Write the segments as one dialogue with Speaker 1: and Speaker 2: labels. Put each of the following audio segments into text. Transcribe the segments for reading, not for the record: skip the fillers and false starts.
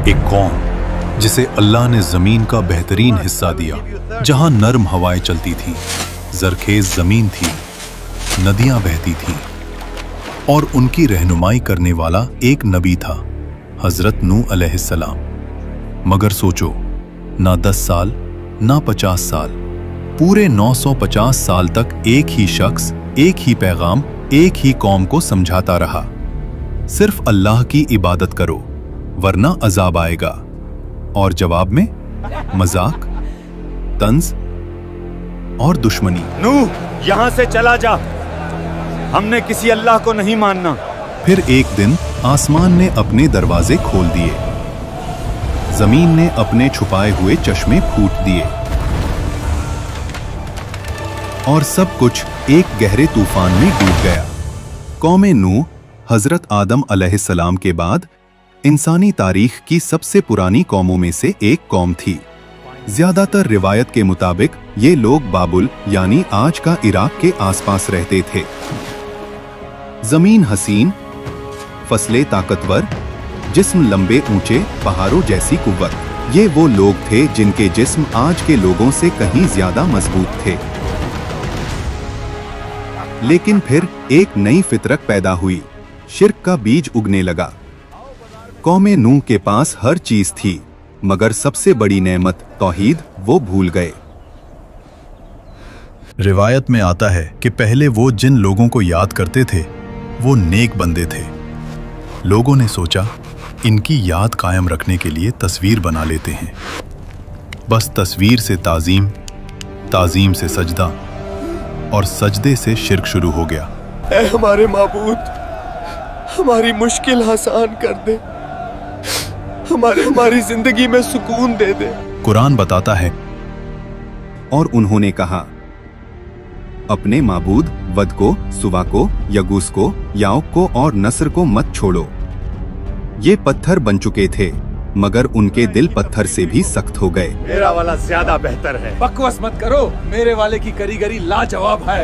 Speaker 1: एक कौम जिसे अल्लाह ने जमीन का बेहतरीन हिस्सा दिया, जहां नर्म हवाएं चलती थीं, जरखेज जमीन थी, नदियां बहती थीं और उनकी रहनुमाई करने वाला एक नबी था, हजरत नूह अलैहिस्सलाम। मगर सोचो, ना 10 साल ना 50 साल, पूरे 950 साल तक एक ही शख्स, एक ही पैगाम, एक ही कौम को समझाता रहा, सिर्फ अल्लाह की इबादत करो वरना अजाब आएगा। और जवाब में मजाक, तंज और दुश्मनी।
Speaker 2: नूह, यहां से चला जा, हमने किसी अल्लाह को नहीं मानना।
Speaker 1: फिर एक दिन आसमान ने अपने दरवाजे खोल दिए, जमीन ने अपने छुपाए हुए चश्मे फूट दिए और सब कुछ एक गहरे तूफान में डूब गया। कौम नूह हजरत आदम अलैहिस्सलाम के बाद इंसानी तारीख की सबसे पुरानी कौमों में से एक कौम थी। ज्यादातर रिवायत के मुताबिक ये लोग बाबुल यानी आज का इराक के आसपास रहते थे। जमीन हसीन, फसलें ताकतवर, जिस्म लंबे ऊंचे पहाड़ों जैसी कुव्वत। ये वो लोग थे जिनके जिस्म आज के लोगों से कहीं ज्यादा मजबूत थे। लेकिन फिर एक नई फितरत पैदा हुई, शिर्क का बीज उगने लगा। कौम नूह के पास हर चीज थी, मगर सबसे बड़ी नेमत तौहीद वो भूल गए।
Speaker 3: रिवायत में आता है कि पहले वो जिन लोगों को याद करते थे वो नेक बंदे थे। लोगों ने सोचा इनकी याद कायम रखने के लिए तस्वीर बना लेते हैं। बस तस्वीर से ताजीम, ताजीम से सजदा और सजदे से शिर्क शुरू हो गया।
Speaker 4: ऐ हमारे माबूद, हमारी मुश्किल आसान कर दे, हमारी जिंदगी में सुकून दे दे।
Speaker 1: कुरान बताता है,
Speaker 5: और उन्होंने कहा, अपने माबूद वद को, सुवा को, यगूस को, याऊक को और नस्र को मत छोड़ो। ये पत्थर बन चुके थे, मगर उनके दिल पत्थर से भी सख्त हो गए।
Speaker 2: मेरा वाला ज्यादा बेहतर है।
Speaker 4: बकवास मत करो, मेरे वाले की कारीगरी लाजवाब है।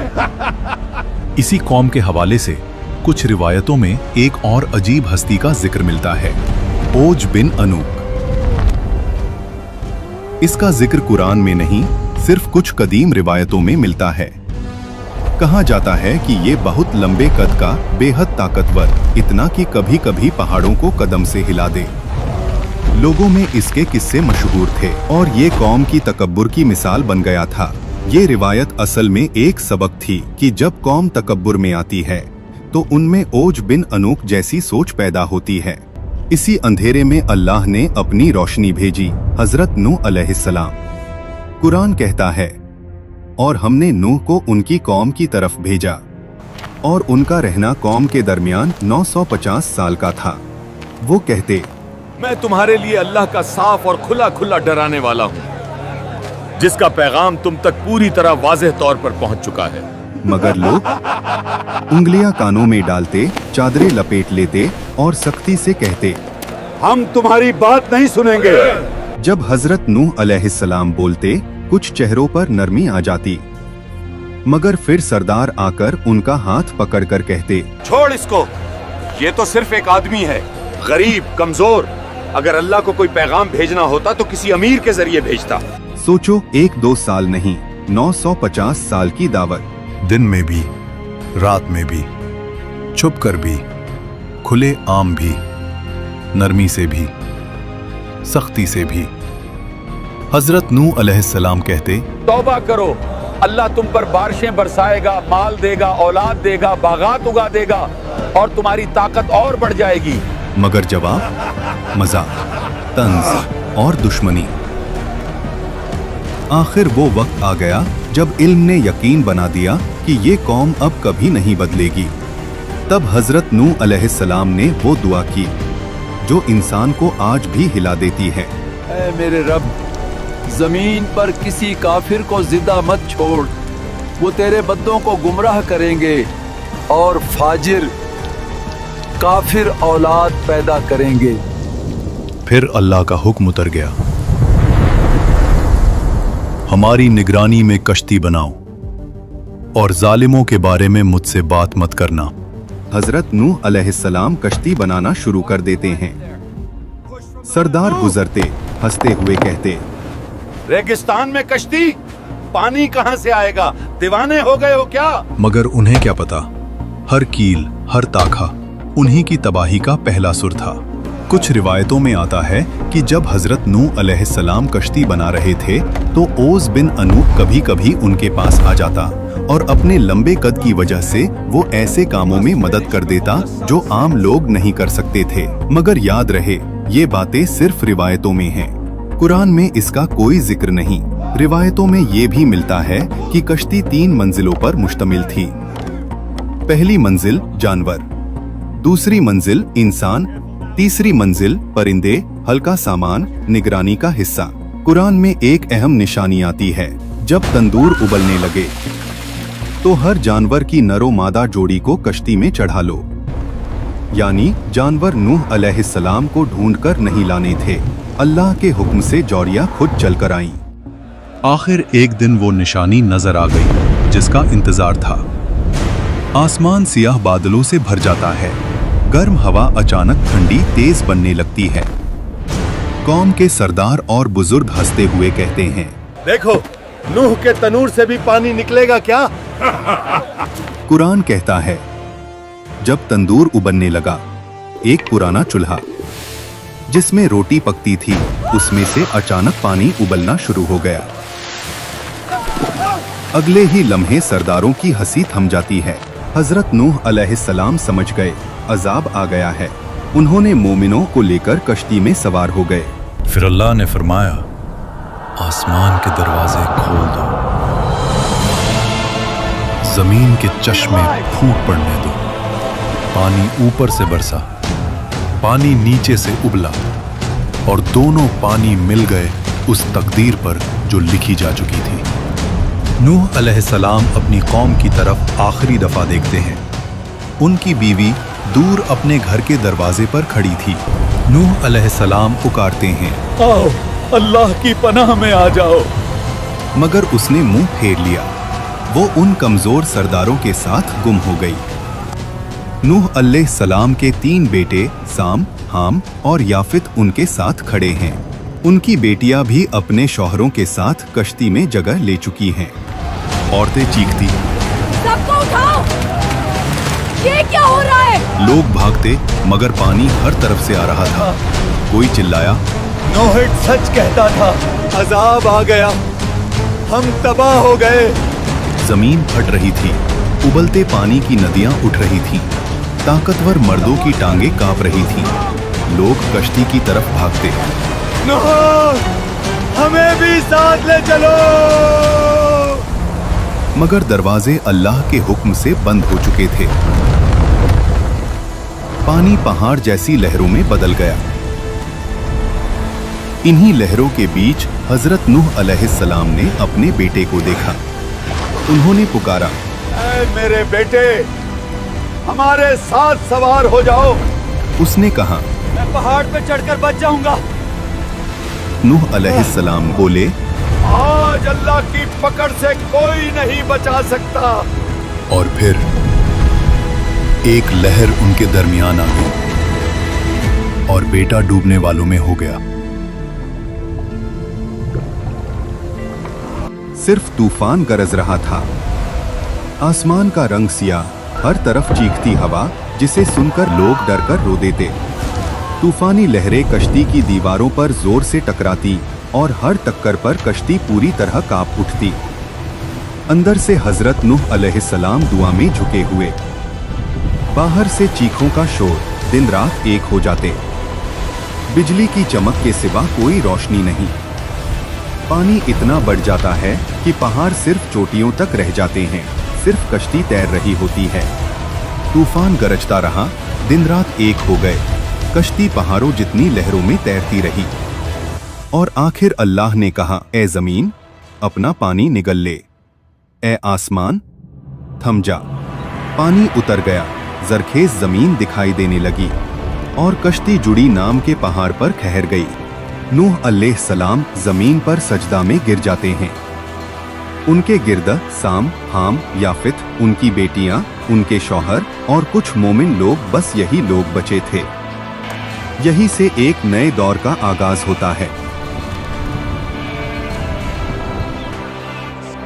Speaker 1: इसी कौम के हवाले से कुछ रिवायतों में एक और अजीब हस्ती का जिक्र मिलता है, ओज बिन अनूक। इसका जिक्र कुरान में नहीं, सिर्फ कुछ कदीम रिवायतों में मिलता है। कहा जाता है कि ये बहुत लंबे कद का, बेहद ताकतवर, इतना कि कभी कभी पहाड़ों को कदम से हिला दे। लोगों में इसके किस्से मशहूर थे और ये कौम की तकब्बुर की मिसाल बन गया था। ये रिवायत असल में एक सबक थी कि जब कौम तकब्बुर में आती है तो उनमें ओज बिन अनूक जैसी सोच पैदा होती है। इसी अंधेरे में अल्लाह ने अपनी रोशनी भेजी, हजरत नूह अलैहिस्सलाम। कुरान कहता है, और हमने नूह को उनकी कौम की तरफ भेजा और उनका रहना कौम के दरमियान 950 साल का था। वो कहते,
Speaker 2: मैं तुम्हारे लिए अल्लाह का साफ और खुला खुला डराने वाला हूँ, जिसका पैगाम तुम तक पूरी तरह वाज़ेह तौर पर पहुँच चुका है।
Speaker 5: मगर लोग उंगलियां कानों में डालते, चादरें लपेट लेते और सख्ती से कहते,
Speaker 2: हम तुम्हारी बात नहीं सुनेंगे।
Speaker 5: जब हजरत नूह अलैहिस्सलाम बोलते, कुछ चेहरों पर नरमी आ जाती, मगर फिर सरदार आकर उनका हाथ पकड़कर कहते,
Speaker 2: छोड़ इसको, ये तो सिर्फ एक आदमी है, गरीब, कमजोर। अगर अल्लाह को कोई पैगाम भेजना होता तो किसी अमीर के जरिए भेजता।
Speaker 5: सोचो, 1-2 साल नहीं, 950 साल की दावत।
Speaker 3: दिन में भी, रात में भी, छुप कर भी, खुले आम भी, नरमी से भी, सख्ती से भी। हजरत नूह अलैहिस्सलाम कहते,
Speaker 6: तौबा करो, अल्लाह तुम पर बारिशें बरसाएगा, माल देगा, औलाद देगा, बागात उगा देगा और तुम्हारी ताकत और बढ़ जाएगी।
Speaker 1: मगर जवाब मजाक, तंज और दुश्मनी। आखिर वो वक्त आ गया जब इल्म ने यकीन बना दिया कि ये कौम अब कभी नहीं बदलेगी। तब हजरत नूह अलैहिस्सलाम ने वो दुआ की जो इंसान को आज भी हिला देती है।
Speaker 4: ऐ मेरे रब, जमीन पर किसी काफिर को जिंदा मत छोड़, वो तेरे बंदों को गुमराह करेंगे और फाजिर काफिर औलाद पैदा करेंगे।
Speaker 1: फिर अल्लाह का हुक्म उतर गया, हमारी निगरानी में कश्ती बनाओ और जालिमों के बारे में मुझसे बात मत करना।
Speaker 5: हजरत नूह अलैहिस्सलाम कश्ती बनाना शुरू कर देते हैं। सरदार गुजरते हंसते हुए कहते,
Speaker 2: रेगिस्तान में कश्ती, पानी कहां से आएगा? दीवाने हो गए हो क्या?
Speaker 3: मगर उन्हें क्या पता, हर कील हर ताखा उन्हीं की तबाही का पहला सुर था। कुछ रिवायतों में आता है कि जब हजरत नूह अलैहिस्सलाम कश्ती बना रहे थे तो ओस बिन अनूक कभी कभी उनके पास आ जाता और अपने लंबे कद की वजह से वो ऐसे कामों में मदद कर देता जो आम लोग नहीं कर सकते थे। मगर याद रहे, ये बातें सिर्फ रिवायतों में हैं। कुरान में इसका कोई जिक्र नहीं। रिवायतों में ये भी मिलता है कि कश्ती 3 मंजिलों पर मुश्तमिल थी। पहली मंजिल जानवर, दूसरी मंजिल इंसान, तीसरी मंजिल परिंदे, हल्का सामान, निगरानी का हिस्सा। कुरान में एक अहम निशानी आती है, जब तंदूर उबलने लगे तो हर जानवर की नरो मादा जोड़ी को कश्ती में चढ़ा लो। यानी जानवर नूह अलैहिस्सलाम को ढूंढकर नहीं लाने थे, अल्लाह के हुक्म से जौरिया खुद चलकर आईं। आखिर एक दिन वो निशानी नजर आ गई जिसका इंतजार था। आसमान सियाह बादलों से भर जाता है, गर्म हवा अचानक ठंडी तेज बनने लगती है। कौम के सरदार और बुजुर्ग हंसते हुए कहते हैं,
Speaker 2: देखो, नूह के तनूर से भी पानी निकलेगा क्या?
Speaker 5: कुरान कहता है, जब तंदूर उबलने लगा, एक पुराना चूल्हा जिसमें रोटी पकती थी, उसमें से अचानक पानी उबलना शुरू हो गया। अगले ही लम्हे सरदारों की हंसी थम जाती है। हजरत नूह अलैहिस्सलाम समझ गए, अजाब आ गया है। उन्होंने मोमिनों को लेकर कश्ती में सवार हो गए।
Speaker 3: फिर अल्लाह ने फरमाया, आसमान के दरवाजे खोल दो, जमीन के चश्मे फूट पड़ने दो। पानी ऊपर से बरसा, पानी नीचे से उबला और दोनों पानी मिल गए उस तकदीर पर जो लिखी जा चुकी थी। नूह अलैहिस्सलाम अपनी कौम की तरफ आखिरी दफा देखते हैं। उनकी बीवी दूर अपने घर के दरवाजे पर खड़ी थी। नूह अलैहिस्सलाम पुकारते हैं,
Speaker 6: आओ, अल्लाह की पनाह में आ जाओ।
Speaker 5: मगर उसने मुंह फेर लिया। वो उन कमजोर सरदारों के साथ गुम हो गई। नूह अलैहिस्सलाम के 3 बेटे साम, हाम और याफित उनके साथ खड़े हैं। उनकी बेटियां भी अपने शौहरों के साथ कश्ती में जगह ले चुकी हैं।
Speaker 3: औरतें चीखती,
Speaker 7: सबको उठाओ, ये क्या हो रहा है?
Speaker 3: लोग भागते, मगर पानी हर तरफ से आ रहा था। कोई चिल्लाया,
Speaker 2: नूह सच कहता था, अजाब आ गया, हम तबाह हो गए।
Speaker 3: जमीन फट रही थी, उबलते पानी की नदियां उठ रही थीं, ताकतवर मर्दों की टांगें कांप रही थीं। लोग कश्ती की तरफ भागते,
Speaker 2: नूह, हमें भी साथ ले चलो।
Speaker 5: मगर दरवाजे अल्लाह के हुक्म से बंद हो चुके थे। पानी पहाड़ जैसी लहरों में बदल गया। इन्हीं लहरों के बीच हजरत नूह अलैहिस्सलाम ने अपने बेटे को देखा। उन्होंने पुकारा,
Speaker 2: ऐ मेरे बेटे, हमारे साथ सवार हो जाओ।
Speaker 5: उसने कहा,
Speaker 2: मैं पहाड़ पे चढ़कर बच जाऊंगा।
Speaker 5: नूह अलैहिस्सलाम बोले,
Speaker 2: आज अल्लाह की पकड़ से कोई नहीं बचा सकता।
Speaker 3: और फिर एक लहर उनके दरमियान आ गई और बेटा डूबने वालों में हो गया।
Speaker 5: सिर्फ तूफान गरज रहा था। आसमान का रंग सियाह, हर तरफ चीखती हवा जिसे सुनकर लोग डरकर रो देते। तूफानी लहरें कश्ती की दीवारों पर जोर से टकराती और हर टक्कर पर कश्ती पूरी तरह कांप उठती। अंदर से हजरत नूह अलैहिस्सलाम दुआ में झुके हुए। बाहर से चीखों का शोर, दिन रात एक हो जाते। बिजली की चमक के सिवा कोई रोशनी नहीं। पानी इतना बढ़ जाता है कि पहाड़ सिर्फ चोटियों तक रह जाते हैं, सिर्फ कश्ती तैर रही होती है। तूफान गरजता रहा, दिन रात एक हो गए। कश्ती पहाड़ों जितनी लहरों में तैरती रही और आखिर अल्लाह ने कहा, ए जमीन, अपना पानी निगल ले। ए आसमान, थम जा। पानी उतर गया, जरखेज जमीन दिखाई देने लगी और कश्ती जुड़ी नाम के पहाड़ पर ठहर गई। नूह अलैहिस्सलाम जमीन पर सजदा में गिर जाते हैं। उनके गिर्द साम, हाम, याफित, उनकी बेटियां, उनके शौहर और कुछ मोमिन लोग, बस यही लोग बचे थे। यही से एक नए दौर का आगाज होता है।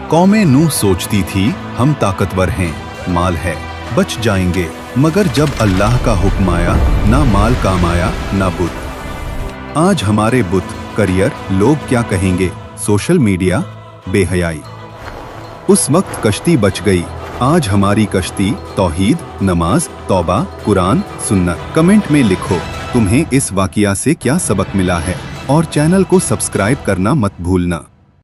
Speaker 3: कौमें नूह सोचती थी हम ताकतवर हैं, माल है, बच जाएंगे, मगर जब अल्लाह का हुक्म आया, ना माल काम आया ना बुत। आज हमारे बुत, करियर, लोग क्या कहेंगे, सोशल मीडिया, बेहयाई। उस वक्त कश्ती बच गई, आज हमारी कश्ती तौहीद, नमाज, तौबा, कुरान, सुन्नत। कमेंट में लिखो तुम्हें इस वाकया से क्या सबक मिला है और चैनल को सब्सक्राइब करना मत भूलना।